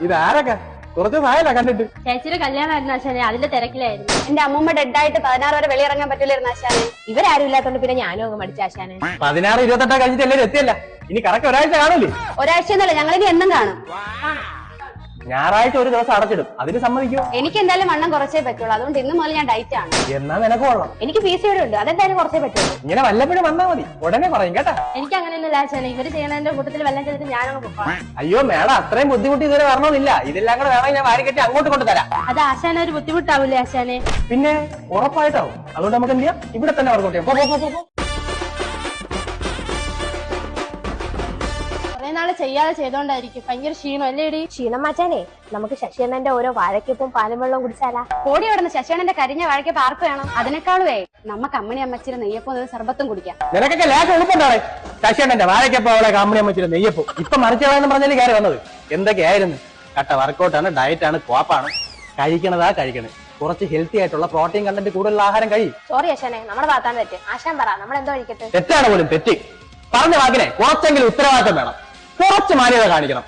ഇതാരൊക്കെ കുറച്ച് നായല്ല കണ്ടിട്ട്. ചേച്ചിയുടെ കല്യാണമായിരുന്നു ആശാനെ, അതിന്റെ തിരക്കിലായിരുന്നു. എന്റെ അമ്മൂമ്മ ഡെഡായിട്ട് 16 വരെ വെളിയിറങ്ങാൻ പറ്റില്ലായിരുന്നു ആശാനെ. ഇവരാരും ഇല്ലാത്തോണ്ട് പിന്നെ ഞാനും അങ്ങ് മടിച്ച ആശാനെ. 16, 28 കഴിഞ്ഞിട്ട് എല്ലാവരും എത്തിയല്ല. ഇനി കറക്റ്റ് ഒരാഴ്ച കാണൂലേ? ഒരാഴ്ചയൊന്നുമല്ല, ഞങ്ങളിനി എന്നും കാണും. ഞായറാഴ്ച ഒരു ദിവസം അടച്ചിടും, അതിന് സമ്മതിക്കോ? എനിക്ക് എന്തായാലും വണ്ണം കുറച്ചേ പറ്റുള്ളൂ, അതുകൊണ്ട് ഇന്ന് മുതൽ ഞാൻ ഡയറ്റ് ആണ്. എന്നാ നിനക്ക് കൊള്ളാം. എനിക്ക് PCOD ഉണ്ട്, അതെന്തായാലും കുറച്ചേ പറ്റുള്ളൂ. ഇങ്ങനെ വല്ലപ്പോഴും വന്നാ മതി, ഉടനെ പറയും കേട്ടാ. എനിക്ക് അങ്ങനെയൊന്നുമില്ല ആശാനെ, ഇവര് ചെയ്യണതിന്റെ കൂട്ടത്തിൽ വല്ലതും ചെയ്തിട്ട് ഞാനങ്ങ് പോകാം. അയ്യോ മേഡം, അത്രയും ബുദ്ധിമുട്ട് ഇതുവരെ വരണമെന്നില്ല. ഇതെല്ലാം കൂടെ വേണമെങ്കിൽ ഞാൻ വാരിക്കെട്ടി അങ്ങോട്ട് കൊണ്ടുതരാം. അത് ആശാനെ ഒരു ബുദ്ധിമുട്ടാവൂലേ ആശാനെ? പിന്നെ ഉറപ്പായിട്ടാവും. അതുകൊണ്ട് നമുക്ക് എന്ത് ചെയ്യാം, ഇവിടെ തന്നെ വർക്കൗട്ട് ചെയ്യാം. കുറെ നാള് ചെയ്യാതെ ചെയ്തോണ്ടായിരിക്കും ഭയങ്കര ക്ഷീണം അല്ലേടി? ക്ഷീണം മാറ്റാനേ നമുക്ക് ശശിയണ്ണന്റെ ഓരോ വാഴയ്ക്കൊപ്പം പാലും വെള്ളവും കുടിച്ചാലാ. കോടി അവിടുന്ന് ശശിയണ്ണന്റെ കരിഞ്ഞ വാഴയ്ക്ക് ആർക്ക് വേണം? അതിനേക്കാളുവേ നമുക്ക് അമ്മണി അമ്മച്ചിയുടെ നെയ്യപ്പം സർബത്തും കുടിക്കാം. നിനക്കൊക്കെ ലേഖ എളുപ്പുണ്ടാവേ. ശശിയണ്ണന്റെ വാഴയ്ക്കപ്പോ അവളെ കമ്പനി അമ്മച്ചിട്ട് നെയ്യപ്പോ ഇപ്പൊ മറിച്ചവളെന്ന് പറഞ്ഞാൽ കയറി വന്നത്. എന്തൊക്കെയായിരുന്നു? കട്ട വർക്കൗട്ടാണ്, ഡയറ്റാണ്, കോപ്പാണ്. കഴിക്കണേ. കുറച്ച് ഹെൽത്തി ആയിട്ടുള്ള പ്രോട്ടീൻ കണ്ടന്റ് കൂടുതലുള്ള ആഹാരം കഴിയും. സോറി ആശാനെ, നമ്മുടെ ഭാഗത്താണ് തെറ്റ്. ആശാൻ പറ, നമ്മൾ എന്തോ കഴിക്കട്ടെ? തെറ്റാണ് പോലും തെറ്റ്. പറഞ്ഞ വാക്കിനെ കുറച്ചെങ്കിലും ഉത്തരവാദിത്തം വേണം, കുറച്ച് മാന്യത കാണിക്കണം.